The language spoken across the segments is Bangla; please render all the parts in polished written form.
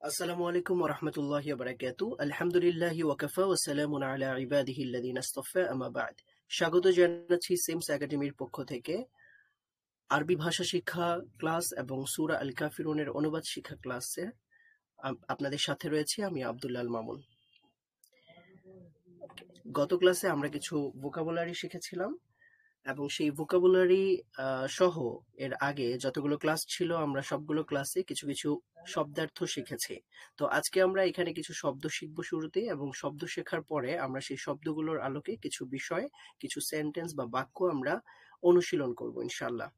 আসসালামু আলাইকুম ওয়া রাহমাতুল্লাহি ওয়া বারাকাতুহু। আলহামদুলিল্লাহি ওয়া কাফা ওয়া সালামুন আলা ইবাদিহিল্লাযিনা ইসতাফা আম্মা বা'দ। স্বাগত জানাচ্ছি সিমস একাডেমির পক্ষ থেকে আরবি ভাষা শিক্ষা ক্লাস এবং সূরা আল কাফিরুনের অনুবাদ শিক্ষা ক্লাসে আপনাদের সাথে রয়েছি আমি আব্দুল্লাহ আল মামুন। গত ক্লাসে আমরা কিছু ভোকাবুলারি শিখেছিলাম এবং সেই ভোকাবুলারি সহ এর আগে যতগুলো ক্লাস ছিল আমরা সবগুলো ক্লাসে কিছু কিছু শব্দার্থ শিখেছি। তো আজকে আমরা এখানে কিছু শব্দ শিখব শুরুতে, এবং শব্দ শেখার পরে আমরা সেই শব্দগুলোর আলোকে কিছু বিষয়, কিছু সেন্টেন্স বা বাক্য আমরা অনুশীলন করব ইনশাআল্লাহ।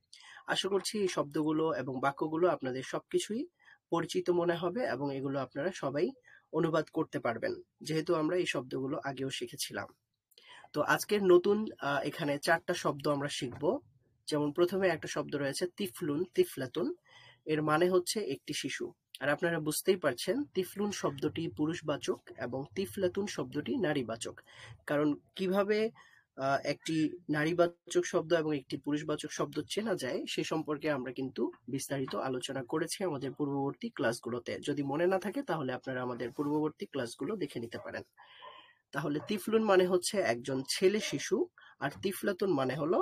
আশা করছি এই শব্দগুলো এবং বাক্যগুলো আপনাদের সবকিছুই পরিচিত মনে হবে এবং এগুলো আপনারা সবাই অনুবাদ করতে পারবেন, যেহেতু আমরা এই শব্দগুলো আগেও শিখেছিলাম। তো আজকের নতুন এখানে 4টা শব্দ আমরা শিখব। যেমন প্রথমে একটা শব্দ রয়েছে তিফলুন, তিফলাতুন। এর মানে হচ্ছে একটি শিশু। আর আপনারা বুঝতেই পারছেন তিফলুন শব্দটি পুরুষবাচক এবং তিফলাতুন শব্দটি নারীবাচক। কারণ কিভাবে একটি নারীবাচক শব্দ এবং একটি পুরুষবাচক শব্দ চেনা যায় সে সম্পর্কে আমরা কিন্তু বিস্তারিত আলোচনা করেছি আমাদের পূর্ববর্তী ক্লাসগুলোতে। যদি মনে না থাকে তাহলে আপনারা আমাদের পূর্ববর্তী ক্লাসগুলো দেখে নিতে পারেন। তাহলে তিফলুন মানে হচ্ছে একজন ছেলে শিশু, আর তিফলাতুন মানে হলো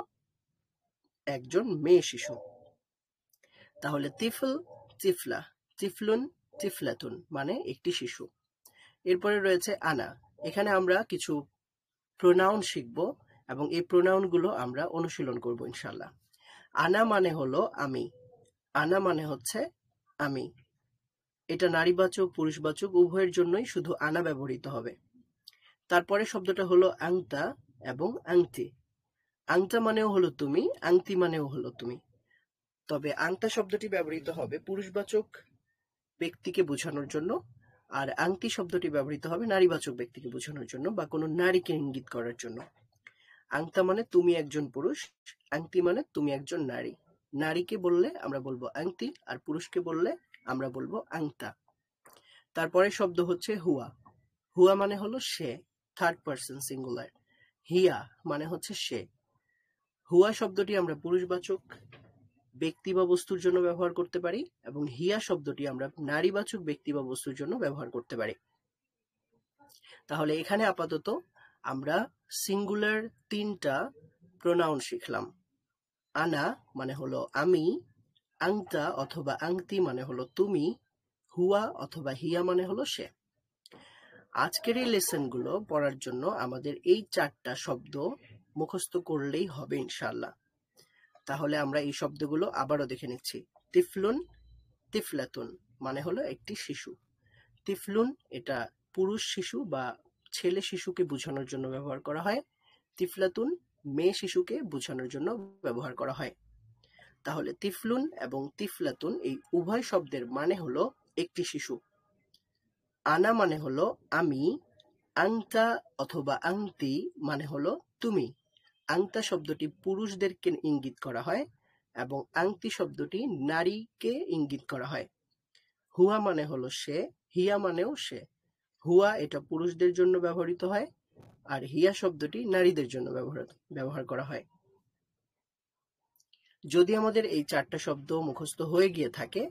একজন মেয়ে শিশু। তাহলে তিফল, তিফলা, তিফলুন, তিফলাতুন মানে একটি শিশু। এরপরে রয়েছে আনা। এখানে আমরা কিছু প্রোনাউন শিখব এবং এই প্রোনাউনগুলো আমরা অনুশীলন করব ইনশাআল্লাহ। আনা মানে হলো আমি। আনা মানে হচ্ছে আমি। এটা নারীবাচক পুরুষবাচক উভয়ের জন্যই শুধু আনা ব্যবহৃত হবে। তারপরে শব্দটা হলো আংতা এবং আংটি। আংতা মানেও হলো তুমি, আংটি মানেও হলো তুমি। তবে আংতা শব্দটি ব্যবহৃত হবে পুরুষবাচক ব্যক্তিকে বোঝানোর জন্য, আর আংটি শব্দটি ব্যবহৃত হবে নারীবাচক ব্যক্তিকে বোঝানোর জন্য বা কোনো নারীকে ইঙ্গিত করার জন্য। আংতা মানে তুমি একজন পুরুষ, আংটি মানে তুমি একজন নারী। নারীকে বললে আমরা বলবো আংটি, আর পুরুষকে বললে আমরা বলবো আংতা। তারপরে শব্দ হচ্ছে হুয়া। হুয়া মানে হলো সে, থার্ড পারসন সিঙ্গুলার। হিয়া মানে হচ্ছে সে। হুয়া শব্দটি আমরা পুরুষবাচক ব্যক্তি বা বস্তুর জন্য ব্যবহার করতে পারি, এবং হিয়া শব্দটি আমরা নারীবাচক ব্যক্তি বা বস্তুর জন্য ব্যবহার করতে পারি। তাহলে এখানে আপাতত আমরা সিঙ্গুলার 3টা প্রোনাউন শিখলাম। আনা মানে হলো আমি, আংতা অথবা আংতি মানে হলো তুমি, হুয়া অথবা হিয়া মানে হলো সে। আজকের এই লেসনগুলো পড়ার জন্য আমাদের এই 4টা শব্দ মুখস্থ করলেই হবে ইনশাআল্লাহ। তাহলে আমরা এই শব্দগুলো আবারও দেখে নিচ্ছি। তিফলুন, তিফলাতুন মানে হলো একটি শিশু। তিফলুন এটা পুরুষ শিশু বা ছেলে শিশুকে বোঝানোর জন্য ব্যবহার করা হয়। তিফলাতুন মেয়ে শিশুকে বোঝানোর জন্য ব্যবহার করা হয়। তাহলে তিফলুন এবং তিফলাতুন এই উভয় শব্দের মানে হলো একটি শিশু। আনা মানে হলো আমি, আংতা অথবা আংতি মানে হলো তুমি। আংতা শব্দটি পুরুষদেরকে ইঙ্গিত করা হয় এবং আংটি শব্দটি নারীকে ইঙ্গিত করা হয়। হুয়া মানে হলো সে, হিয়া মানেও সে। হুয়া এটা পুরুষদের জন্য ব্যবহৃত হয়, আর হিয়া শব্দটি নারীদের জন্য ব্যবহার করা হয়। যদি আমাদের এই 4টা শব্দ মুখস্থ হয়ে গিয়ে থাকে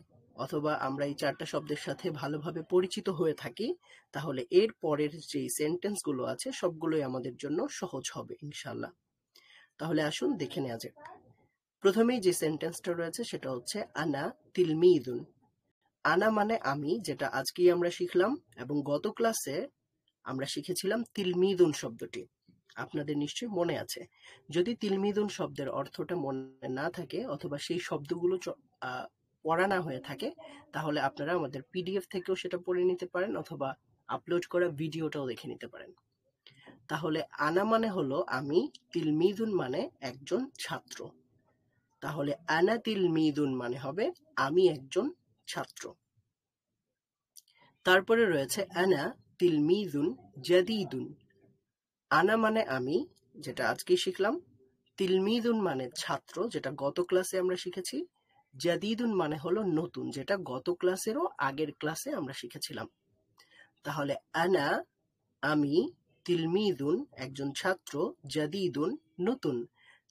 অথবা আমরা এই 4টা শব্দের সাথে ভালোভাবে পরিচিত হয়ে থাকি, তাহলে এর পরের যে সেন্টেন্সগুলো আছে সবগুলোই আমাদের জন্য সহজ হবে ইনশাআল্লাহ। তাহলে আসুন দেখে নেওয়া যাক। প্রথমেই যে সেন্টেন্সটা রয়েছে সেটা হচ্ছে আনা তিলমিদুন। আনা মানে আমি, যেটা আজকেই আমরা শিখলাম, এবং গত ক্লাসে আমরা শিখেছিলাম তিলমিদুন শব্দটি। আপনাদের নিশ্চয়ই মনে আছে। যদি তিলমিদুন শব্দের অর্থটা মনে না থাকে অথবা সেই শব্দগুলো পড়া না হয়ে থাকে, তাহলে আপনারা আমাদের পিডিএফ থেকেও সেটা পড়ে নিতে পারেন অথবা আপলোড করা ভিডিওটাও দেখে নিতে পারেন। তাহলে আনা মানে হলো আমি, তিলমিদুন মানে একজন ছাত্র। তাহলে আনা তিলমিদুন মানে হবে আমি একজন ছাত্র। তারপরে রয়েছে আনা তিলমিদুন জাদিদুন। আনা মানে আমি, যেটা আজকেই শিখলাম। তিলমিদুন মানে ছাত্র, যেটা গত ক্লাসে আমরা শিখেছি। জাদিদুন মানে হলো নতুন, যেটা গত ক্লাসেরও আগের ক্লাসে আমরা শিখেছিলাম। তাহলে আনা আমি, তিলমিদুন একজন ছাত্র, জাদিদুন নতুন।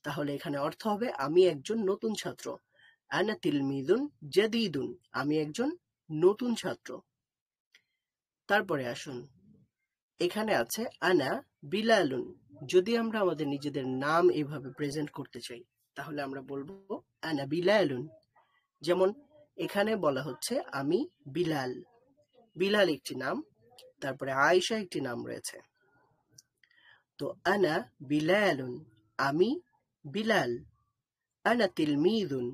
তাহলে এখানে অর্থ হবে আমি একজন নতুন ছাত্র। আনা তিলমিদুন জাদিদুন আমি একজন নতুন ছাত্র। তারপরে আসুন, এখানে আছে আনা বিলালুন। যদি আমরা আমাদের নিজেদের নাম এভাবে প্রেজেন্ট করতে চাই তাহলে আমরা বলবো আনা বিলালুন। যেমন এখানে বলা হচ্ছে আমি বিলাল। বিলাল একটি নাম, তারপরে আয়েশা একটি নাম রয়েছে। তো আনা বিলালুন, আমি বিলাল। আনা তিলমিদুন,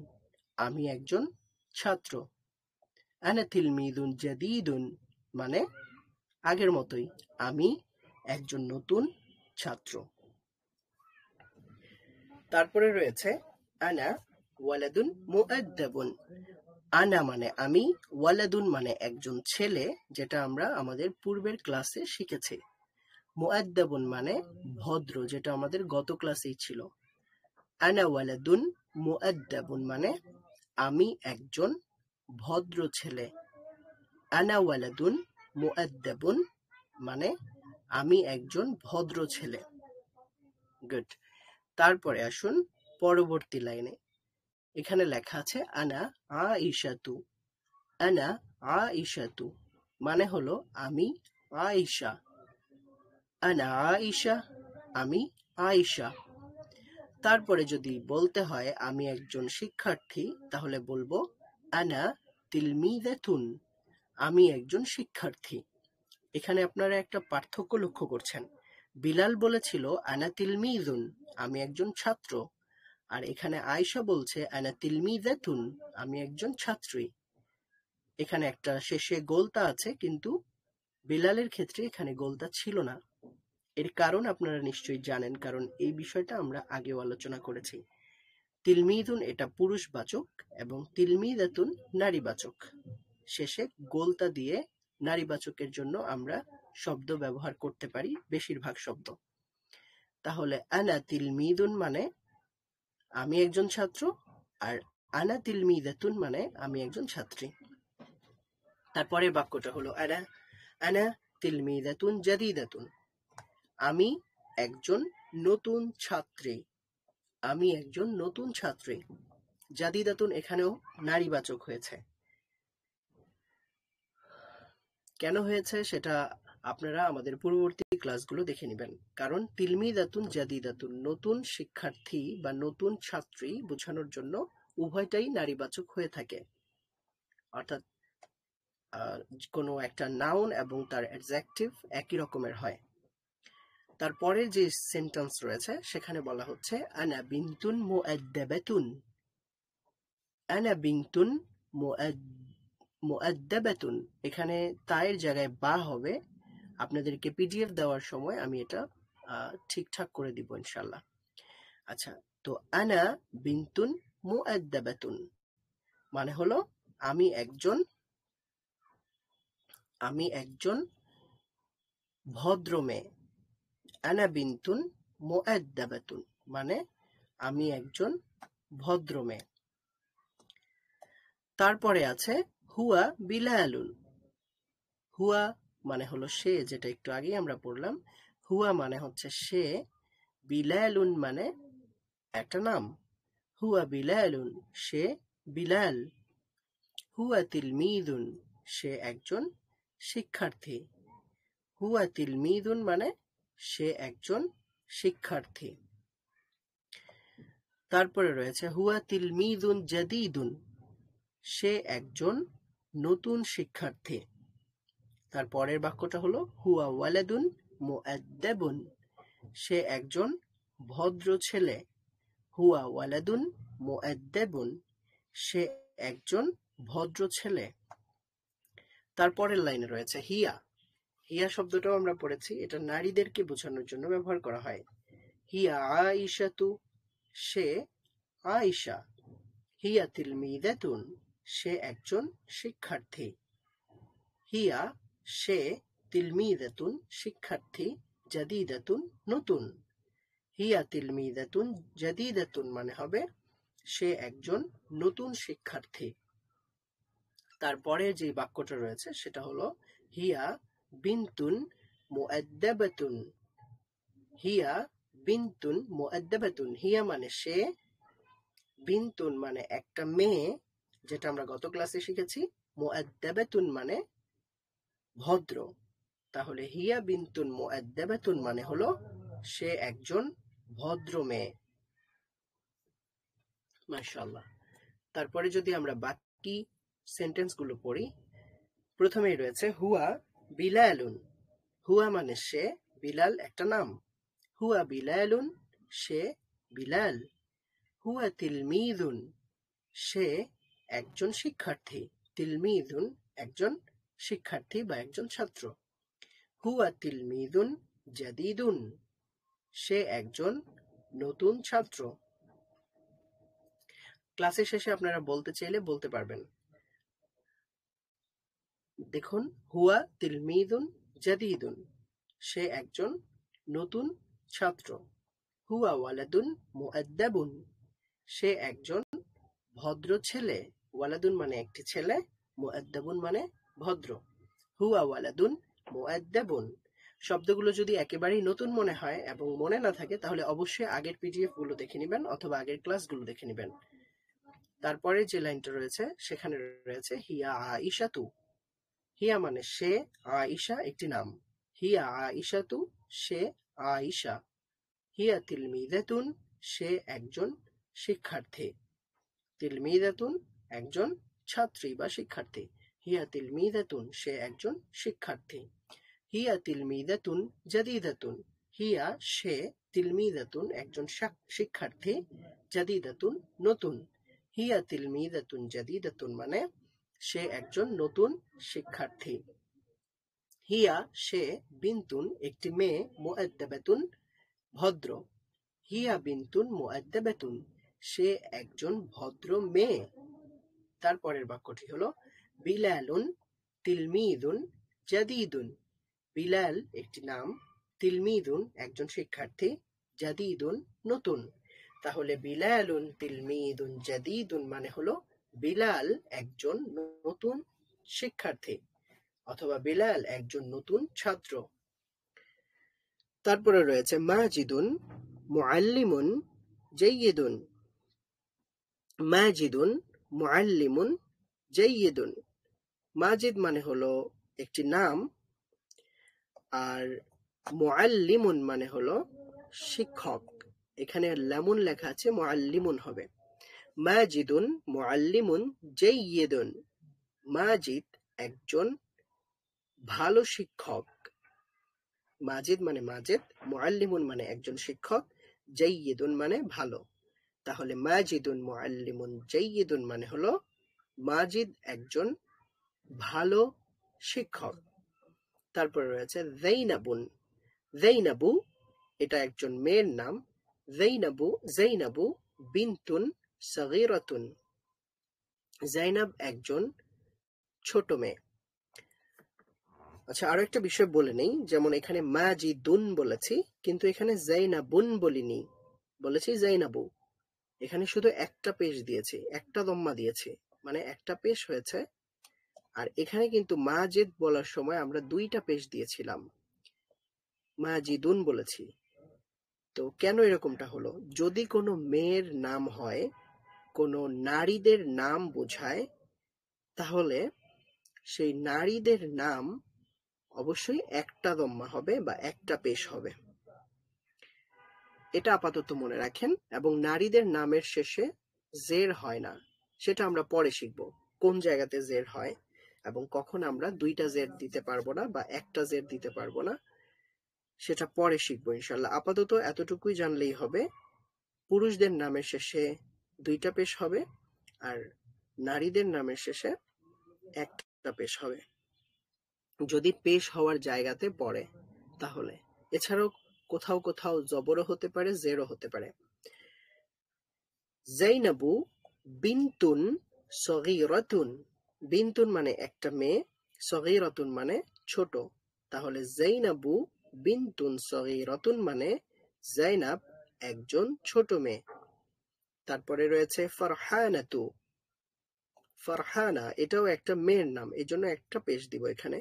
আমি একজন ছাত্র। আনা তিলমিদুন জাদীদুন, মানে আগের মতোই, আমি একজন নতুন ছাত্র। তারপরে রয়েছে আনা ওয়ালাদুন মুআদ্দাবুন। আনা মানে আমি, ওয়ালাদুন মানে একজন ছেলে, যেটা আমরা আমাদের পূর্বের ক্লাসে শিখেছি। মুআদ্দাবুন মানে ভদ্র, যেটা আমাদের গত ক্লাসেই ছিল। আনা ওয়ালাদুন মুআদ্দাবুন মানে আমি একজন ভদ্র ছেলে। আনা ওয়ালাদুন মুআদ্দাবুন মানে আমি একজন ভদ্র ছেলে। গুড। তারপরে আসুন পরবর্তী লাইনে, এখানে লেখা আছে আনা আইশাতু। আনা আইশাতু মানে হলো আমি আয়েশা। আনা আয়েশা, আমি আয়েশা। তারপরে যদি বলতে হয় আমি একজন শিক্ষার্থী, তাহলে বলবো আনা তিলমিদাতুন, আমি একজন শিক্ষার্থী। এখানে আপনারা একটা পার্থক্য লক্ষ্য করছেন। বিলাল বলেছিল আনা তিলমিদুন, আমি একজন ছাত্র, আর এখানে আয়েশা বলছে আনা তিলমিদাতুন, আমি একজন ছাত্রী। এখানে একটা শেষে গোলতা আছে, কিন্তু বিলালের ক্ষেত্রে এখানে গোলতা ছিল না। এর কারণ আপনারা নিশ্চয়ই জানেন, কারণ এই বিষয়টা আমরা আগেও আলোচনা করেছি। তিলমিদুন এটা পুরুষবাচক এবং তিলমিদাতুন নারীবাচক। শেষে গোলতা দিয়ে নারীবাচকের জন্য আমরা শব্দ ব্যবহার করতে পারি, বেশিরভাগ শব্দ। তাহলে আনা তিলমিদুন মানে আমি একজন ছাত্র, আর আনা তিলমিদাতুন মানে আমি একজন ছাত্রী। তারপরের বাক্যটা হলো আনা আনা তিলমিদাতুন জাদিদাতুন, আমি একজন নতুন ছাত্রী। আমি একজন নতুন ছাত্রী। জাদিদাতুন এখানেও নারীবাচক হয়েছে। কেন হয়েছে সেটা আপনারা আমাদের পূর্ববর্তী ক্লাসগুলো দেখে নেবেন। কারণ তিলমিদাতুন জাদিদাতুন, নতুন শিক্ষার্থী বা নতুন ছাত্রী বোঝানোর জন্য উভয়টাই নারীবাচক হয়ে থাকে। অর্থাৎ কোনো একটা নাউন এবং তার অ্যাডজেক্টিভ একই রকমের হয়। তারপরে যে সেন্টেন্স রয়েছে সেখানে বলা হচ্ছে আনা বিনতুন মুআদ্দাবাতুন। আনা বিনতুন মুআদ্দাবাতুন, এখানে তায়ের জায়গায় বা হবে। আপনাদেরকে পিডিএফ দেওয়ার সময় আমি এটা ঠিকঠাক করে দিব ইনশাল্লাহ। আচ্ছা, তো আনা বিনতুন মুআদ্দাবাতুন মানে হলো আমি একজন ভদ্র মেয়ে। আনা বিনতুন মুআদ্দাবাতুন মানে আমি একজন ভদ্র মেয়ে। তারপরে আছে হুয়া বিলালুন। হুয়া মানে হলো সে, যেটা একটু আগেই আমরা পড়লাম। হুয়া মানে হচ্ছে সে, বিলালুন মানে একটা নাম। হুয়া বিলালুন, সে বিলাল। হুয়া তিলমিদুন, সে একজন শিক্ষার্থী। হুয়া তিলমিদুন মানে সে একজন শিক্ষার্থী। তারপরে রয়েছে হুয়া তিলমিদুন জাদিদুন, সে একজন নতুন শিক্ষার্থী। তারপরের বাক্যটা হলো হুয়া ওয়ালাদুন মুআদ্দাবুন, সে একজন ভদ্র ছেলে। হুয়া ওয়ালাদুন মুআদ্দাবুন, সে একজন ভদ্র ছেলে। তারপরের লাইনে রয়েছে হিয়া। হিয়া শব্দটাও আমরা পড়েছি, এটা নারীদেরকে বোঝানোর জন্য ব্যবহার করা হয়। হিয়া আইশাতু, সে আয়েশা। হিয়া তিলমিদাতুন, সে একজন শিক্ষার্থী। হিয়া সে, তিলমিদাতুন শিক্ষার্থী, জাদিদাতুন নতুন। হিয়া তিলমিদাতুন জাদিদাতুন মানে হবে সে একজন নতুন শিক্ষার্থী। তারপরে যে বাক্যটা রয়েছে সেটা হলো হিয়া বিনতুন মুআদ্দাবাতুন। হিয়া বিনতুন মুআদ্দাবাতুন, হিয়া মানে সে, বিনতুন মানে একটা মেয়ে, যেটা আমরা গত ক্লাসে শিখেছি। মুআদ্দাবাতুন মানে ভদ্র। তাহলে হিয়া বিনতুন মুআদ্দাবাতুন মানে হলো সে একজন ভদ্র মেয়ে। মাশাআল্লাহ। তারপরে যদি আমরা বাকি সেন্টেন্সগুলো পড়ি, প্রথমেই রয়েছে হুয়া বিলালুন। হুয়া মানে সে, বিলাল একটা নাম। হুয়া বিলালুন, সে বিলাল। হুয়া তিলমিযুন, সে একজন শিক্ষার্থী। তিলমিযুন একজন শিক্ষার্থী বা একজন ছাত্র। হুয়া তিলমিযুন জাদিদুন, সে একজন নতুন ছাত্র। ক্লাসের শেষে আপনারা বলতে চাইলে বলতে পারবেন। দেখুন, হুয়া তিলমিযুন জাদিদুন, সে একজন নতুন ছাত্র। হুয়া ওয়ালাদুন মুআদ্দাবুন, সে একজন ভদ্র ছেলে। ওয়ালাদুন মানে একটি ছেলে, মুআদ্দাবুন মানে ভদ্র। হুয়া ওয়ালাদুন মুআদ্দাবুন। শব্দগুলো যদি একেবারেই নতুন মনে হয় এবং মনে না থাকে, তাহলে অবশ্যই আগের পিডিএফ গুলো দেখে নেবেন অথবা আগের ক্লাসগুলো দেখে নেবেন। তারপরে যে লাইনটা রয়েছে সেখানে রয়েছে হিয়া আইশাতু। হিয়া মানে সে, আইশা একটি নাম। হিয়া আইশাতু, সে আইশা। হিয়া তিলমিদাতুন, সে একজন শিক্ষার্থী। তিলমিদাতুন একজন ছাত্রী বা শিক্ষার্থী। হিয়া তিলমিদাতুন, সে একজন শিক্ষার্থী। হিয়া তিলমিদাতুন জাদিদাতুন, হিয়া সে, তিলমিদাতুন একজন শিক্ষার্থী, জাদিদাতুন নতুন। হিয়া তিলমিদাতুন জাদিদাতুন মানে সে একজন নতুন শিক্ষার্থী। হিয়া সে, বিনতুন একটি মেয়ে, মুআদ্দাবাতুন ভদ্র। হিয়া বিনতুন মুআদ্দাবাতুন, সে একজন ভদ্র মেয়ে। তারপরের বাক্যটি হলো বিলালুন তিলমিদুন জাদিদুন। বিলাল একটি নাম, তিলমিদুন একজন শিক্ষার্থী, জাদিদুন নতুন। তাহলে বিলালুন তিলমিদুন জাদিদুন মানে হলো বিলাল একজন নতুন শিক্ষার্থী অথবা বিলাল একজন নতুন ছাত্র। তারপরে রয়েছে মাজিদুন মুআল্লিমুন জাইয়িদুন। মাজিদুন মুআল্লিমুন জাইয়িদুন। মাজিদ মানে হলো একটি নাম, আর মুআল্লিমুন মানে হলো শিক্ষক। এখানে লামুন লেখা আছে, মুআল্লিমুন হবে। মাজিদুন মুআল্লিমুন জাইয়িদুন। মাজিদ একজন ভালো শিক্ষক। মাজিদ মানে মাজিদ, মুআল্লিমুন মানে একজন শিক্ষক, জাইয়িদুন মানে ভালো। তাহলে মাজিদুন মুআল্লিমুন জাইয়িদুন মানে হলো মাজিদ একজন ভালো শিক্ষক। তারপরে রয়েছে যাইনাবুন। যাইনাবু এটা একজন মেয়ের নাম। যাইনাবু বিনতুন সাগীরাতুন। যাইনাব একজন ছোট মেয়ে। আচ্ছা, আরো একটা বিষয় বলে নেই, যেমন এখানে মাজিদুন বলেছি, কিন্তু এখানে যাইনাবুন বলিনি, বলেছি যাইনাবু। এখানে শুধু একটা পেশ দিয়েছি, একটা দম্মা দিয়েছি, মানে একটা পেশ হয়েছে। আর এখানে কিন্তু মাজিদ বলার সময় আমরা দুইটা পেশ দিয়েছিলাম, মাজিদুন বলেছি। তো কেন এরকমটা হলো? যদি কোনো মেয়ের নাম হয়, কোনো নারীদের নাম বোঝায়, তাহলে সেই নারীদের নাম অবশ্যই একটা দম্মা হবে বা একটা পেশ হবে। এটা আপাতত মনে রাখেন। এবং নারীদের নামের শেষে জের হয় না, সেটা আমরা পরে শিখব, কোন জায়গাতে জের হয় এবং কখন আমরা দুইটা জের দিতে পারবো না বা একটা জের দিতে পারবো না, সেটা পরে শিখবো ইনশাল্লাহ। আপাতত এতটুকুই জানলেই হবে, পুরুষদের নামের শেষে দুইটা পেশ হবে আর নারীদের নামের শেষে একটা পেশ হবে, যদি পেশ হওয়ার জায়গাতে পড়ে তাহলে। এছাড়াও কোথাও কোথাও জবরও হতে পারে, জেরও হতে পারে। যাইনাবু বিনতুন সগীরাতুন। বিনতুন মানে একটা মেয়ে, সগীরাতুন মানে ছোট। তাহলে যাইনাবু বিনতুন সগীরাতুন মানে যায়নাব একজন ছোট মেয়ে। তারপরে রয়েছে ফারহানাতু। ফারহানা এটাও একটা মেয়ের নাম, এজন্য একটা পেশ দিব এখানে।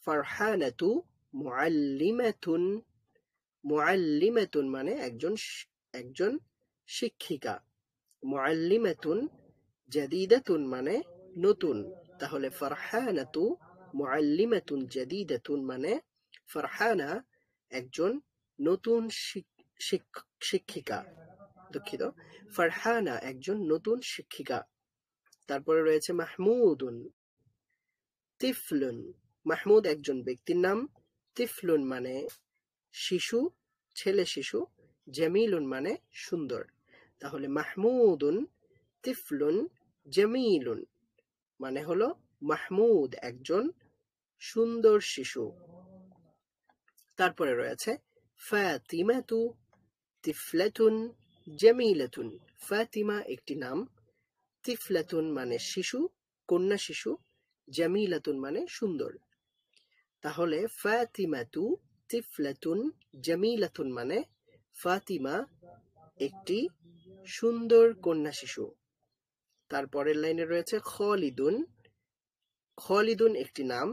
ফারহানাতু মুআল্লিমাতুন। মুআল্লিমাতুন মানে একজন শিক্ষিকা। মুআল্লিমাতুন জাদিদাতুন মানে নতুন। তাহলে ফারহানাতু মুআল্লিমাতুন জাদীদাতুন মানে ফারহানা একজন নতুন শিক্ষিকা, দুঃখিত, ফারহানা একজন নতুন শিক্ষিকা। তারপরে রয়েছে মাহমুদুন, তিফলুন, মাহমুদ একজন ব্যক্তির নাম, তিফলুন মানে শিশু, ছেলে শিশু, জামিলুন মানে সুন্দর। তাহলে মাহমুদুন, তিফলুন, জামিলুন মানে হলো মাহমুদ একজন সুন্দর শিশু। তারপরে রয়েছে ফাতিমাতু, তিফলাতুন, জামিলাতুন। ফাতিমা একটি নাম, তিফলাতুন মানে শিশু, কন্যা শিশু, জামিলাতুন মানে সুন্দর। তাহলে ফাতিমাতু, তিফলাতুন, জামিলাতুন মানে ফাতিমা একটি সুন্দর কন্যা শিশু। তারপরের লাইনে রয়েছে খালিদুন, খালিদুন একটি নাম,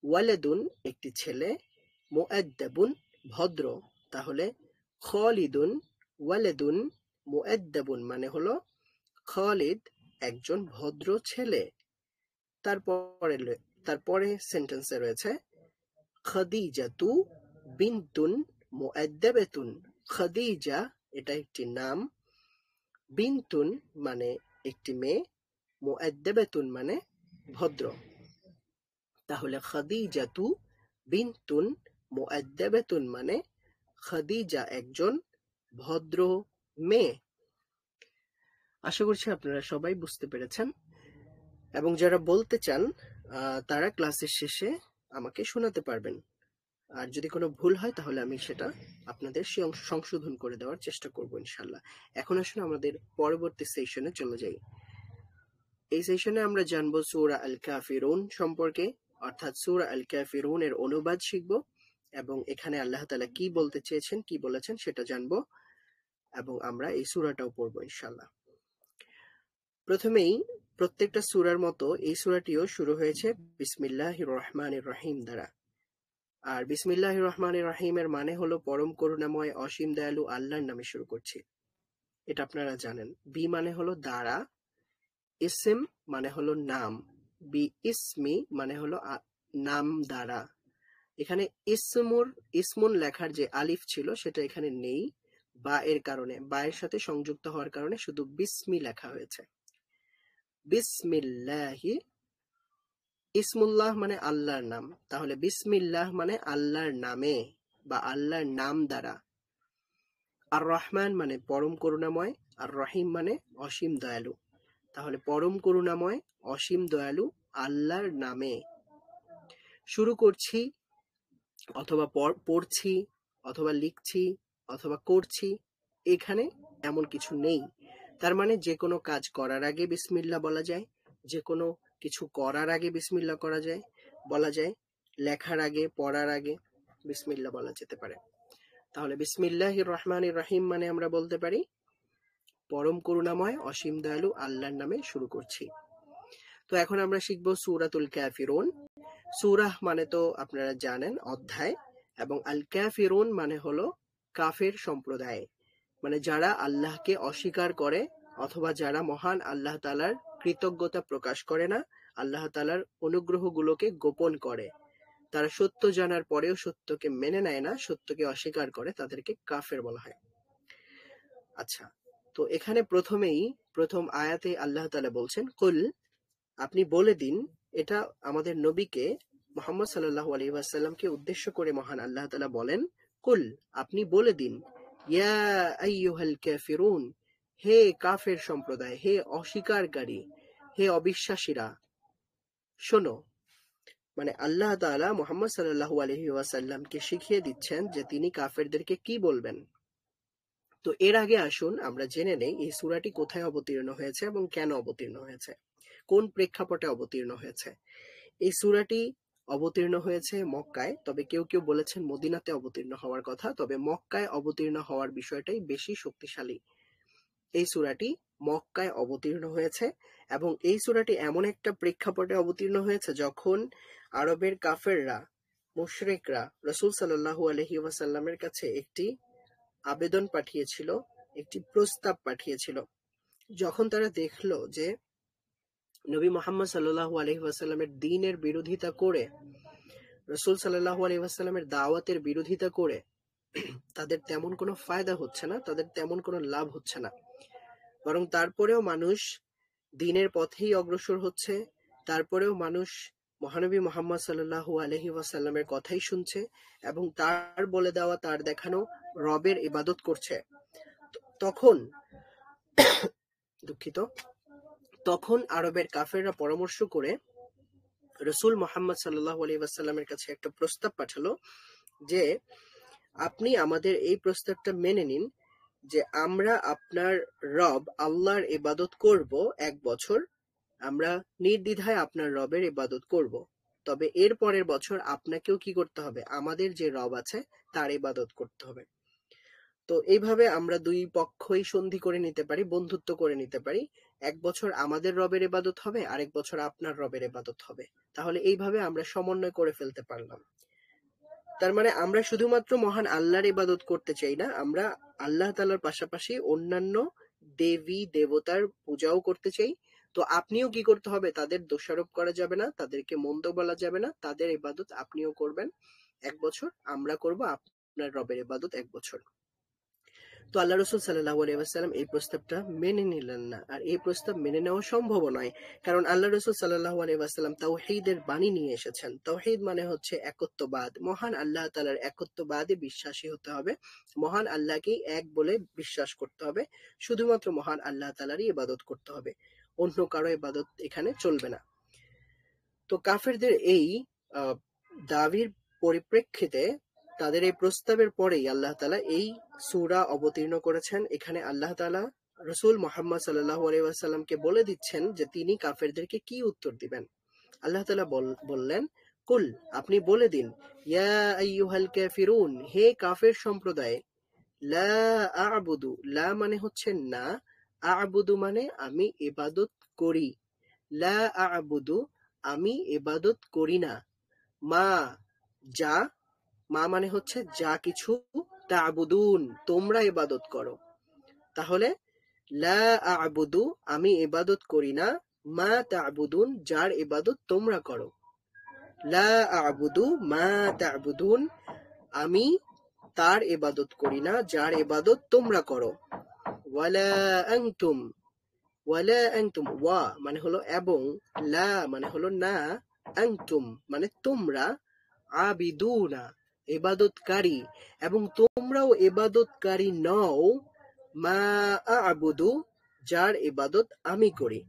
ওয়ালাদুন একটি ছেলে, মুআদ্দাবুন ভদ্র। তাহলে খালিদুন, ওয়ালাদুন, মুআদ্দাবুন মানে হলো খালিদ একজন ভদ্র ছেলে। তারপরে সেন্টেন্সে রয়েছে খাদিজাতু বিনতুন মুআদ্দাবাতুন। খাদিজা এটা একটি নাম, বিনতুন মানে একটি মেয়ে, মুআদ্দাবাতুন মানে ভদ্র। তাহলে খাদিজাতু বিনতুন মুআদ্দাবাতুন মানে খাদিজা একজন ভদ্র মেয়ে। আশা করছি আপনারা সবাই বুঝতে পেরেছেন, এবং যারা বলতে চান তারা ক্লাসের শেষে আমাকে শোনাতে পারবেন। আর যদি কোনো ভুল হয় তাহলে আমি সেটা আপনাদের সংশোধন করে দেওয়ার চেষ্টা করব ইনশাল্লাহ। এখন আসলে আমাদের পরবর্তী সেশনে চলে যাই। এই সেশনে আমরা জানবো সূরা আল কাফিরুন সম্পর্কে, অর্থাৎ সূরা আল কাফিরুন এর অনুবাদ শিখব, এবং এখানে আল্লাহ তাআলা কি বলতে চেয়েছেন, কি বলেছেন সেটা জানবো, এবং আমরা এই সূরাটাও পড়বো ইনশাল্লাহ। প্রথমেই প্রত্যেকটা সূরার মতো এই সূরাটিও শুরু হয়েছে বিসমিল্লাহির রহমানির রহিম দ্বারা। আর বিসমিল্লাহির রহমানির রহিমের মানে হলো পরম করুণাময় অসীম দয়ালু আল্লাহর নামে শুরু করছি, এটা আপনারা জানেন। বি মানে হলো দ্বারা, ইসম মানে হলো নাম, বি ইসমি মানে হলো নাম দ্বারা। এখানে ইসমুন লেখার যে আলিফ ছিল সেটা এখানে নেই, বা এর কারণে, বা এর সাথে সংযুক্ত হওয়ার কারণে শুধু বিসমি লেখা হয়েছে। বিসমিল্লাহি, ইসমুল্লাহ মানে আল্লাহর নাম, তাহলে বিসমিল্লাহ মানে আল্লাহর নামে বা আল্লাহর নাম দ্বারা। আর রহমান মানে পরম করুণাময়, আর রহিম মানে অসীম দয়ালু। তাহলে পরম করুণাময় অসীম দয়ালু আল্লাহর নামে শুরু করছি, অথবা পড়ছি, অথবা লিখছি, অথবা করছি, এখানে এমন কিছু নেই। তার মানে যে কোনো কাজ করার আগে বিসমিল্লাহ বলা যায়, যে কোনো কিছু করার আগে বিসমিল্লাহ বলা যায়, লেখার আগে, পড়ার আগে বিসমিল্লাহ বলা যেতে পারে। তাহলে বিসমিল্লাহির রহমানির রহিম মানে আমরা বলতে পারি পরম করুণাময় অসীম দয়ালু আল্লাহর নামে শুরু করছি। তো এখন আমরা শিখবো সূরাতুল কাফিরুন। সূরাহ মানে তো আপনারা জানেন অধ্যায়, এবং আল কাফিরুন মানে হলো কাফের সম্প্রদায়, মানে যারা আল্লাহকে অস্বীকার করে, অথবা যারা মহান আল্লাহ তাআলার কৃতজ্ঞতা প্রকাশ করে না, আল্লাহ তাআলার অনুগ্রহগুলোকে গোপন করে, তারা সত্য জানার পরেও সত্যকে মেনে নেয় না, সত্যকে অস্বীকার করে, তাদেরকে কাফের বলা হয়। আচ্ছা, তো এখানে প্রথম আয়াতে আল্লাহ তাআলা বলছেন কুল, আপনি বলে দিন। এটা আমাদের নবীকে মুহাম্মদ সাল্লাল্লাহু আলাইহি ওয়াসাল্লামকে উদ্দেশ্য করে মহান আল্লাহ তাআলা বলেন, কুল আপনি বলে দিন, ইয়া আইয়ুহাল কাফিরুন, হে কাফের সম্প্রদায়, হে অস্বীকারী, হে অবিশ্বাসীরা, শোনো। মানে আল্লাহ তাআলা মুহাম্মদ সাল্লাল্লাহু আলাইহি ওয়াসাল্লামকে শিখিয়ে দিচ্ছেন যে তিনি কাফেরদেরকে কি বলবেন। তো এর আগে আসুন আমরা জেনে নেই এই সূরাটি কোথায় অবতীর্ণ হয়েছে এবং কেন অবতীর্ণ হয়েছে, কোন প্রেক্ষাপটে অবতীর্ণ হয়েছে। এই সূরাটি অবতীর্ণ হয়েছে মক্কায়, তবে কেউ কেউ বলেছেন মদিনাতে অবতীর্ণ হওয়ার কথা, তবে মক্কায় অবতীর্ণ হওয়ার বিষয়টাই বেশি শক্তিশালী। এই সূরাটি মক্কায় অবতীর্ণ হয়েছে, এবং এই সূরাটি এমন একটা প্রেক্ষাপটে অবতীর্ণ হয়েছে যখন আরবের কাফেররা, মুশরিকরা রাসূল সাল্লাল্লাহু আলাইহি ওয়াসাল্লামের কাছে একটি আবেদন পাঠিয়েছিল, একটি প্রস্তাব পাঠিয়েছিল। যখন তারা দেখলো যে নবী মুহাম্মদ সাল্লাল্লাহু আলাইহি ওয়াসাল্লামের দ্বীনের বিরোধিতা করে, রাসূল সাল্লাল্লাহু আলাইহি ওয়াসাল্লামের দাওয়াতের বিরোধিতা করে তাদের তেমন কোনো ফায়দা হচ্ছে না, তাদের তেমন কোনো লাভ হচ্ছে না। বরং তারপরেও মানুষ দ্বীনের পথেই অগ্রসর হচ্ছে, তারপরেও মানুষ মহানবী মুহাম্মদ সাল্লাল্লাহু আলাইহি ওয়াসাল্লামের কথাই শুনছে এবং তার বলে দেওয়া, তার দেখানো রবের ইবাদত করছে। তখন দুঃখিত তখন আরবের কাফেররা পরামর্শ করে রাসূল মুহাম্মদ সাল্লাল্লাহু আলাইহি ওয়াসাল্লামের কাছে একটা প্রস্তাব পাঠালো যে আপনি আমাদের এই প্রস্তাবটা মেনে নিন যে আমরা আপনার রব আল্লাহর ইবাদত করব 1 বছর, আমরা নির্দ্বিধায় আপনার রবের ইবাদত করব। তবে এর পরের বছর আপনাকেও কি করতে হবে? আমাদের যে রব আছে তার ইবাদত করতে হবে। তো এইভাবে আমরা দুই পক্ষই সন্ধি করে নিতে পারি, বন্ধুত্ব করে নিতে পারি। 1 বছর আমাদের রবের ইবাদত হবে, আরেক বছর আপনার রবের ইবাদত হবে। তাহলে এইভাবে আমরা সমন্বয় করে ফেলতে পারলাম। তার মানে আমরা শুধুমাত্র মহান আল্লাহর ইবাদত করতে চাই না, আমরা আল্লাহ তাআলার পাশাপাশি অন্যান্য দেবী দেবতার পূজাও করতে চাই। তো আপনিও কি করতে হবে? তাদের দোষারোপ করা যাবে না, তাদেরকে মন্দ বলা যাবে না, তাদের ইবাদত আপনিও করবেন 1 বছর, আমরা করব আপনার রবের ইবাদত 1 বছর। তো আল্লাহ রসুল সাল্লাল্লাহু আলাইহি ওয়াসাল্লাম এই প্রস্তাবটা মেনে নিলেন না, আর এই প্রস্তাব মেনে নেওয়া সম্ভব নয়। কারণ আল্লাহ রসুল সাল্লাল্লাহু আলাইহি ওয়াসাল্লাম তাওহীদের বাণী নিয়ে এসেছেন। তাওহীদ মানে হচ্ছে একত্ববাদ, মহান আল্লাহ তাআলার একত্ববাদে বিশ্বাসী হতে হবে, মহান আল্লাহকেই এক বলে বিশ্বাস করতে হবে, শুধুমাত্র মহান আল্লাহ তাআলারই ইবাদত করতে হবে, অন্য কারো ইবাদত এখানে চলবে না। তো কাফেরদের এই দাবির পরিপ্রেক্ষিতে, তাদের এই প্রস্তাবের পরেই আল্লাহ তাআলা এই সূরা অবতীর্ণ করেছেন। এখানে আল্লাহ তাআলা রাসূল মুহাম্মদ সাল্লাল্লাহু আলাইহি ওয়াসাল্লামকে বলে দিচ্ছেন যে তিনি কাফেরদেরকে কি উত্তর দিবেন। আল্লাহ তাআলা বললেন, কুল, আপনি বলে দিন, ইয়া আইয়ুহাল কাফিরুন, হে কাফের সম্প্রদায়, লা আ'বুদু, লা মানে হচ্ছে না, আ'বুদু মানে আমি ইবাদত করি, লা আ'বুদু আমি ইবাদত করি না, মা যা, মা মানে হচ্ছে যা কিছু, তা'বুদুন তোমরা ইবাদত করো। তাহলে লা আ'বুদু আমি ইবাদত করি না, মা তা'বুদুন যার ইবাদত তোমরা করো। লা আ'বুদু মা তা'বুদুন আমি তার ইবাদত করি না যার ইবাদত তোমরা করো। ওয়ালা আনতুম, ওয়ালা আনতুম, ওয়া মানে হলো এবং, লা মানে হলো না, আনতুম মানে তোমরা, আবিদুনা ইবাদতকারী, এবং তোমরাও ইবাদতকারী নও, মা আ'বুদু যার ইবাদত আমি করি।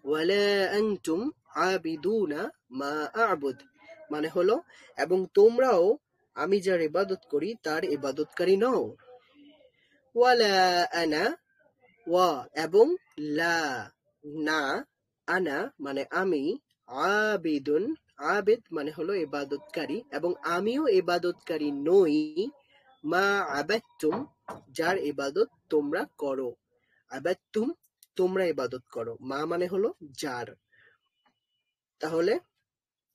ওয়ালা আনতুম আবিদুনা মা আ'বুদ মানে হলো এবং তোমরাও আমি যার ইবাদত করি তার ইবাদতকারী নও। ওয়ালা আনা, ওয়া এবং, লা না, আনা মানে আমি, আবিদুন আবিদ মানে হলো ইবাদতকারী, এবং আমিও ইবাদতকারী নই, মা আবাদতুম যার ইবাদত তোমরা করো। আবাদতুম তোমরা ইবাদত করো, মা মানে হলো যার। তাহলে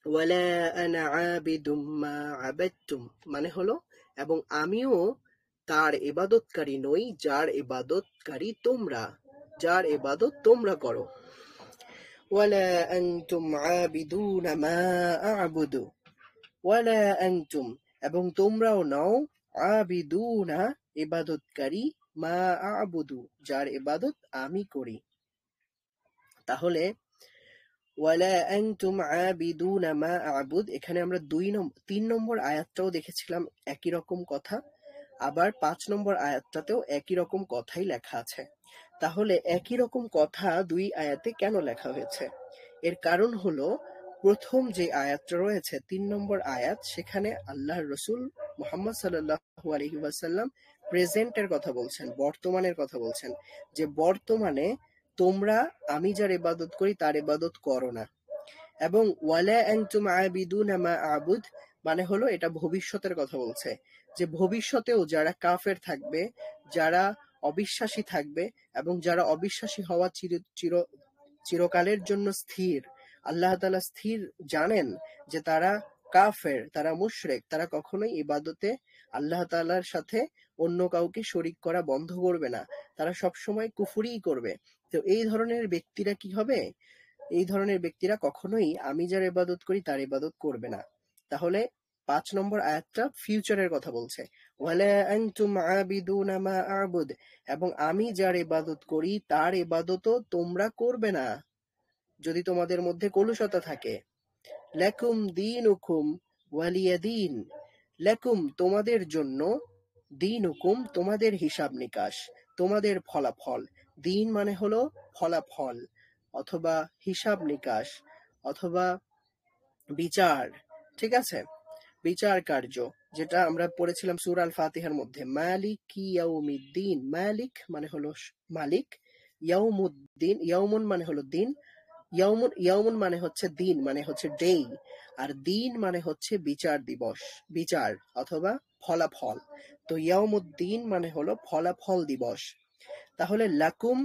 ওয়ালা আনা আবিদুম মা আবাদতুম মানে হলো এবং আমিও তার ইবাদতকারী নই যার ইবাদতকারী তোমরা, যার ইবাদত তোমরা করো। ওয়ালা আনতুম আবিদুনা মা আ'বুদু, ওয়ালা আনতুম এবং তোমরাও নও, আবিদুনা ইবাদতকারী, মা আ'বুদু যার ইবাদত আমি করি। তাহলে ওয়ালা আনতুম আবিদুনা মা আ'বুদ, এখানে আমরা 3 নম্বর আয়াতটাও দেখেছিলাম একই রকম কথা, আবার 5 নম্বর আয়াতটাতেও একই রকম কথাই লেখা আছে। তাহলে একই রকম কথা 2 আয়াতে কেন লেখা হয়েছে? এর কারণ হলো, প্রথম যে আয়াতটা রয়েছে 3 নম্বর আয়াত, সেখানে আল্লাহর রাসূল মুহাম্মদ সাল্লাল্লাহু আলাইহি ওয়াসাল্লাম প্রেজেন্টের কথা বলছেন, বর্তমানের কথা বলছেন, যে বর্তমানে তোমরা আমি যার ইবাদত করি তার ইবাদত করো না। এবং ওয়ালা আনতুম আবিদুনা মা আ'বুদ মানে হলো এটা ভবিষ্যতের কথা বলছে, যে ভবিষ্যতেও যারা কাফের থাকবে, যারা অবিশ্বাসী থাকবে, এবং যারা অবিশ্বাসী হওয়া চিরকালের জন্য স্থির, আল্লাহ তাআলা স্থির জানেন যে তারা কাফের, তারা মুশরিক, তারা কখনোই ইবাদতে আল্লাহ তাআলার সাথে অন্য কাউকে শরীক করা বন্ধ করবে না, তারা সবসময় কুফরিই করবে। তো এই ধরনের ব্যক্তিরা কি হবে? এই ধরনের ব্যক্তিরা কখনোই আমি যার ইবাদত করি তার ইবাদত করবে না। তাহলে ৫ নম্বর আয়াতটা ফিউচারের কথা বলছে। ওয়ালা আনতুম আবিদুনা মা আ'বুদ, এবং আমি যার ইবাদত করি তার ইবাদতও তোমরা করবে না যদি তোমাদের মধ্যে কলুষতা থাকে। লাকুম দীনুকুম ওয়ালিয়া দীন। লাকুম তোমাদের জন্য, দীনুকুম তোমাদের হিসাব নিকাশ, তোমাদের ফলাফল। দিন মানে হলো ফলাফল অথবা হিসাব নিকাশ অথবা বিচার, ঠিক আছে? বিচার কার্য, যেটা আমরা পড়েছিলাম সূরা আল ফাতিহার মধ্যে, মালিক ইয়াউমিদ্দিন। মালিক মানে হলো মালিক, ইয়াউমুদ্দিন, ইয়াউমুন মানে হলো দিন, ইয়াউমুন ইয়াউমুন মানে হচ্ছে দিন, মানে হচ্ছে ডে, আর দিন মানে হচ্ছে বিচার দিবস, বিচার অথবা ফলাফল। তো ইয়াউমুদ্দিন মানে হলো ফলাফল দিবস। তাহলে লাকুম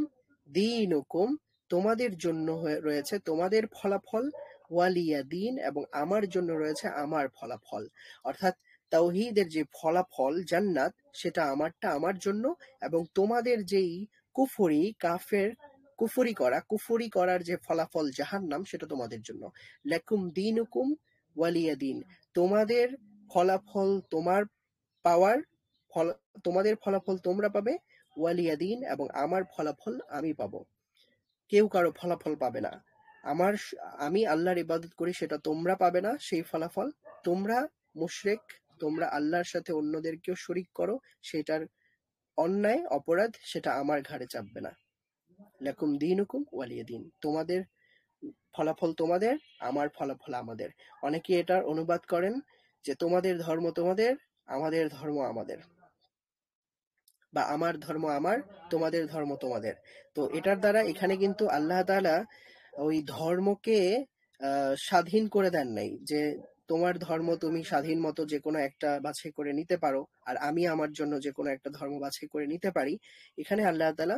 দীনুকুম তোমাদের জন্য রয়েছে তোমাদের ফলাফল, ওয়ালিয়া দিন এবং আমার জন্য রয়েছে আমার ফলাফল। অর্থাৎ তাওহীদের যে ফলাফল জান্নাত, সেটা আমারটা আমার জন্য, এবং তোমাদের যেই কুফরি কাফের কুফরি করার যে ফলাফল জাহান্নাম, সেটা তোমাদের জন্য। লাকুম দীনুকুম ওয়ালিয়া দিন, তোমাদের ফলাফল তোমার পাওয়ার, ফল তোমাদের ফলাফল তোমরা পাবে, ওয়ালিয়া দিন এবং আমার ফলাফল আমি পাবো। কেউ কারো ফলাফল পাবে না। আমার আমি আল্লাহর ইবাদত করি, সেটা তোমরা পাবে না সেই ফলাফল। তোমরা মুশরিক, তোমরা আল্লাহর সাথে অন্যদেরকেও শরীক করো, সেটার অন্যায় অপরাধ সেটা আমার ঘাড়ে চাপবে না। লাকুম দীনুকুম ওয়ালিয়া দিন, তোমাদের ফলাফল তোমাদের, আমার ফলাফল আমাদের। অনেকে এটার অনুবাদ করেন যে তোমাদের ধর্ম তোমাদের, আমাদের ধর্ম আমাদের, বা আমার ধর্ম আমার, তোমাদের ধর্ম তোমাদের। তো এটার দ্বারা এখানে কিন্তু আল্লাহ তাআলা ওই ধর্মকে স্বাধীন করে দেন নাই, যে তোমার ধর্ম তুমি স্বাধীন মতো যে কোনো একটা বাছাই করে নিতে পারো আর আমি আমার জন্য যে কোনো একটা ধর্ম বাছাই করে নিতে পারি। এখানে আল্লাহ তাআলা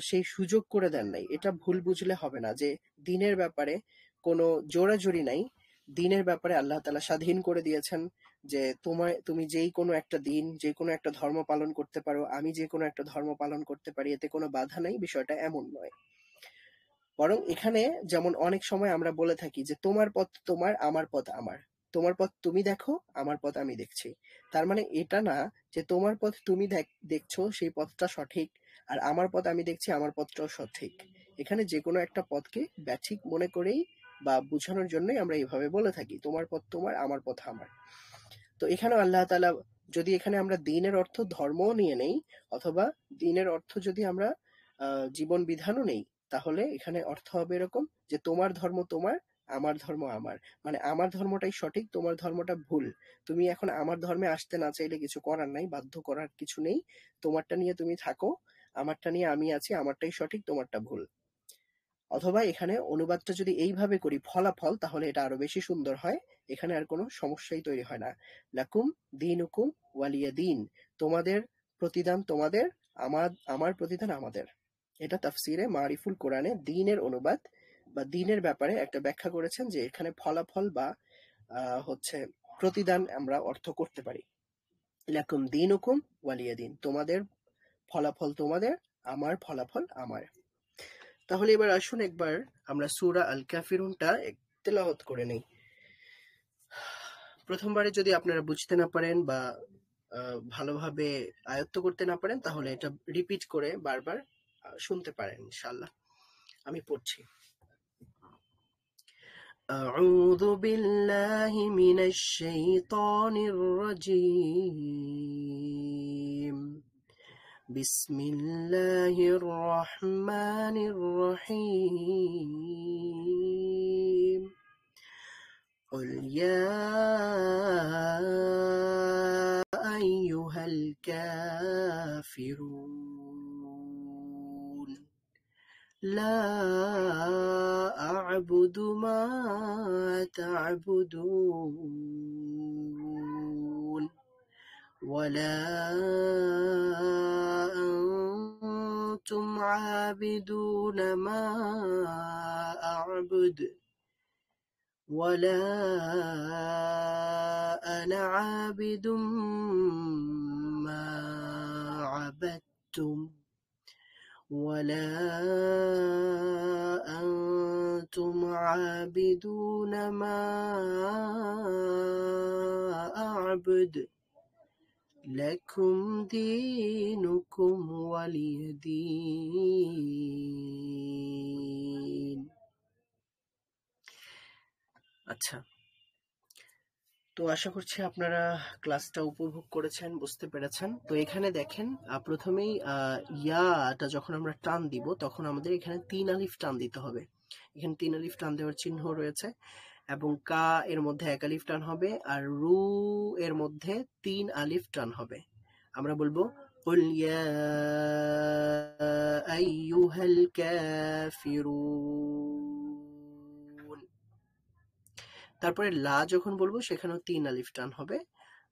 সেই সুযোগ করে দেন নাই। এটা ভুল বুঝলে হবে না যে দিনের ব্যাপারে কোনো জোরাজুরি নাই। দিনের ব্যাপারে আল্লাহ তাআলা স্বাধীন করে দিয়েছেন যে তুমি যেই কোনো একটা দিন, যে কোনো একটা ধর্ম পালন করতে পারো, আমি যে কোনো একটা ধর্ম পালন করতে পারি, এতে কোনো বাধা নাই। বিষয়টা এমন নয়। বরং এখানে যেমন অনেক সময় আমরা বলে থাকি যে তোমার পথ তোমার, আমার পথ আমার। তোমার পথ তুমি দেখো, আমার পথ আমি দেখছি। তার মানে এটা না যে তোমার পথ তুমি দেখছো সেই পথটা সঠিক, আর আমার পথ আমি দেখছি আমার পথটাও সঠিক। এখানে যে কোনো একটা পথকে ব্যাঠিক মনে করেই বা বোঝানোর জন্যই আমরা এইভাবে বলে থাকি, তোমার পথ তোমার, আমার পথ আমার। তো এখানেও আল্লাহ তাআলা, যদি এখানে আমরা দ্বীনের অর্থ ধর্মও নিয়ে নেই, অথবা দ্বীনের অর্থ যদি আমরা জীবন বিধানও নেই, তাহলে এখানে অর্থ হবে এরকম যে তোমার ধর্ম তোমার, আমার ধর্ম আমার। মানে আমার ধর্মটাই সঠিক, তোমার ধর্মটা ভুল। তুমি এখন আমার ধর্মে আসতে না চাইলে কিছু করার নাই, বাধ্য করার কিছু নেই। তোমারটা নিয়ে তুমি থাকো, আমারটা নিয়ে আমি আছি, আমারটাই সঠিক, তোমারটা ভুল। অথবা এখানে অনুবাদটা যদি এইভাবে করি ফলাফল, তাহলে এটা আরো বেশি সুন্দর হয়। এখানে আর কোনো সমস্যাই তৈরি হয় না। লাকুম দীনুকুম ওয়ালিয়া দিন, তোমাদের প্রতিদান তোমাদের, আমার প্রতিদান আমাদের। এটা তাফসিরে মারিফুল কোরআনে দ্বীনের অনুবাদ বা দ্বীনের ব্যাপারে একটা ব্যাখ্যা করেছেন, যে এখানে ফলাফল বা হচ্ছে প্রতিদান আমরা অর্থ করতে পারি। লাকুম দীনুকুম ওয়ালিয়া দিন, তোমাদের ফলাফল তোমাদের, আমার ফলাফল আমার। তাহলে এবার আসুন একবার আমরা সূরা আল কাফিরুনটা তেলাওয়াত করে নেই। প্রথমবারে যদি আপনারা বুঝতে না পারেন বা ভালোভাবে আয়ত্ত করতে না পারেন, তাহলে এটা রিপিট করে বারবার শুনতে পারেন ইনশাআল্লাহ। আমি পড়ছি। أعوذ بالله من الشيطان الرجيم. بسم الله الرحمن الرحيم. قل يا أيها الكافرون لا أعبد ما تعبدون ولا أنتم عابدون ما أعبد ولا أنا عابد ما عبدتم ولا أنتم عابدون ما أعبد لكم دينكم ولي دين। আচ্ছা, তো আশা করছি আপনারা ক্লাসটা উপভোগ করেছেন, বুঝতে পেরেছেন। তো এখানে দেখেন প্রথমেই ইয়াটা যখন আমরা টান দিব তখন আমাদের এখানে 3 আলিফ টান দিতে হবে। এখানে 3 আলিফ টান দেওয়ার চিহ্ন রয়েছে, এবং কা এর মধ্যে 1 আলিফ টান হবে, আর রু এর মধ্যে 3 আলিফ টান হবে। আমরা বলবো কুল ইয়া আইয়ুহাল কাফিরুন। তারপরে লা যখন বলবো সেখানেও 3 আলিফ টান হবে।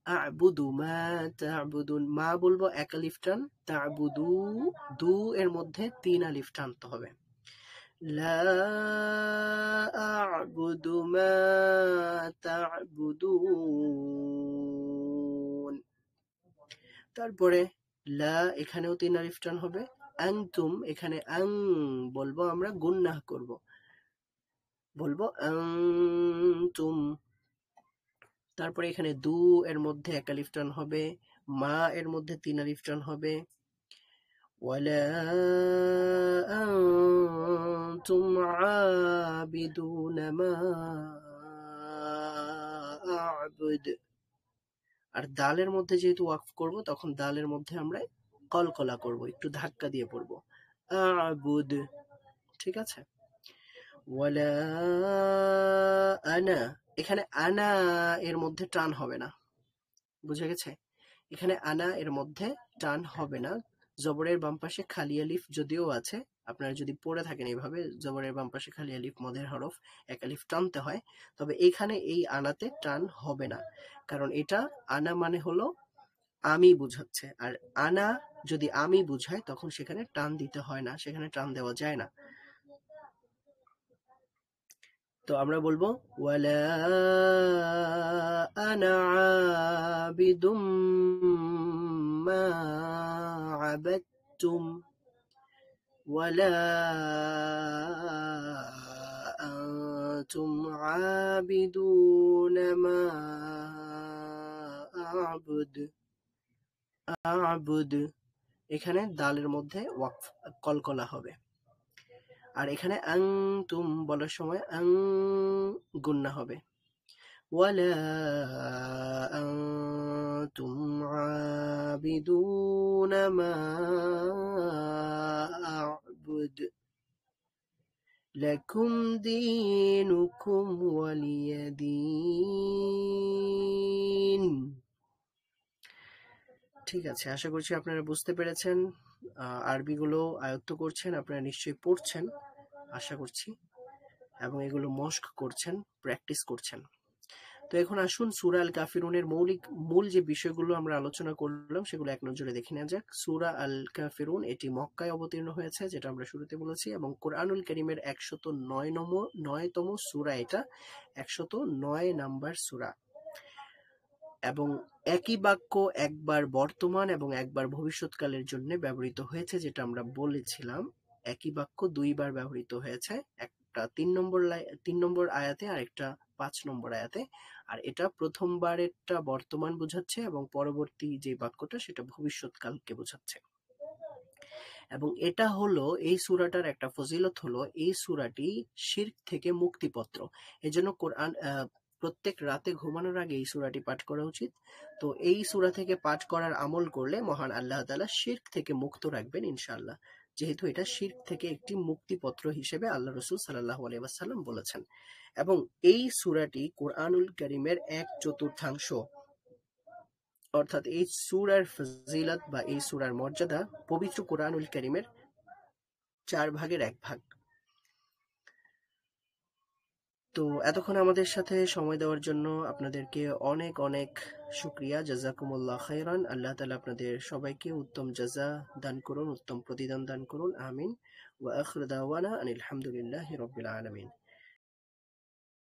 আ'বুদু মা তা'বুদুন, মা বলবো 1 আলিফ টান, তা'বুদু দু এর মধ্যে 3 আলিফ টানতে হবে। লা আ'বুদু মা তা'বুদুন। তারপরে লা এখানেও 3 আলিফ টান হবে। আনতুম এখানে আং বলবো, আমরা গুন্নাহ করব, বলবো আনতুম। তারপরে এখানে দু এর মধ্যে 1 আলিফ টান হবে, মা এর মধ্যে 3 আলিফ টান হবে। ওয়ালা আনতুম আবিদুনা মা আ'বুদ। আর দালের মধ্যে যেহেতু ওয়াকফ করব তখন দালের মধ্যে আমরা কলকলা করব, একটু ধাক্কা দিয়ে পড়ব, আ'বুদ। ঠিক আছে। ওয়ালা আনা, এখানে আনা এর মধ্যে টান হবে না, বুঝে গেছে? এখানে আনা এর মধ্যে টান হবে না। জবরের বাম পাশে খালি আলিফ যদিও আছে, আপনারা যদি পড়ে থাকেন এইভাবে, জবরের বাম পাশে খালি আলিফ মদের হরফ 1 আলিফ টানতে হয়, তবে এখানে এই আনাতে টান হবে না, কারণ এটা আনা মানে হলো আমি বুঝাচ্ছে, আর আনা যদি আমি বুঝায় তখন সেখানে টান দিতে হয় না, সেখানে টান দেওয়া যায় না। তো আমরা বলবো ওয়ালা আনা আবিদুম মা আবাদতুম ওয়ালা আনতুম আবিদুনা মা আ'বুদ। আ'বুদ এখানে দালের মধ্যে ওয়াকফ কলকলা হবে। আর এখানে আনতুম বলার সময় আং গুন্না হবে। ওয়ালা আনতুম আবিদুনা মা আ'বুদ লাকুম দীনুকুম ওয়ালিয়া দীন। ঠিক আছে, আশা করছি আপনারা বুঝতে পেরেছেন, আরবিগুলো আয়ত্ত করছেন, আপনারা নিশ্চয়ই পড়ছেন আশা করছি, এবং এগুলো মস্ক করছেন, প্র্যাকটিস করছেন। তো এখন আসুন সূরা আল কাফিরুনের মূল যে বিষয়গুলো আমরা আলোচনা করলাম সেগুলো এক নজরে দেখে নেওয়া যাক। সূরা আল কাফিরুন এটি মক্কায় অবতীর্ণ হয়েছে, যেটা আমরা শুরুতে বলেছি, এবং কোরআনুল কারীমের 109তম সূরা, এটা 109 নাম্বার সূরা, এবং একই বাক্য একবার বর্তমান এবং একবার ভবিষ্যৎকালের জন্য ব্যবহৃত হয়েছে, যেটা আমরা বলেছিলাম। একই বাক্য 2 বার ব্যবহৃত হয়েছে, একটা 3 নম্বর আয়াতে আর একটা 5 নম্বর আয়াতে। আর এটা প্রথমবারেরটা বর্তমান বোঝাচ্ছে এবং পরবর্তী যে বাক্যটা সেটা ভবিষ্যৎকালকে বোঝাচ্ছে। এবং এটা হলো, এই সূরাটার একটা ফজিলত হলো এই সূরাটি শিরক থেকে মুক্তিপত্র। এজন্য কোরআন প্রত্যেক রাতে ঘুমানোর আগে এই সূরাটি পাঠ করা উচিত। তো এই সূরা থেকে পাঠ করার আমল করলে মহান আল্লাহ তাআলা শিরক থেকে মুক্ত রাখবেন ইনশাআল্লাহ, যেহেতু এটা শিরক থেকে একটি মুক্তিপত্র হিসেবে আল্লাহ রাসূল সাল্লাল্লাহু আলাইহি ওয়াসাল্লাম বলেছেন। এবং এই সূরাটি কোরআনুল কারীমের 1/4, অর্থাৎ এই সূরার ফজিলত বা এই সূরার মর্যাদা পবিত্র কোরআনুল কারীমের 4 ভাগের 1 ভাগ। তো এতক্ষণ আমাদের সাথে সময় দেওয়ার জন্য আপনাদেরকে অনেক অনেক শুকরিয়া, জাযাকুমুল্লাহ খাইরান। আল্লাহ তাআলা আপনাদের সবাইকে উত্তম জাযা দান করুন, উত্তম প্রতিদান দান করুন, আমিন। ওয়া আখিরু দাওয়ানা আনিল হামদুলিল্লাহি রাব্বিল আলামিন।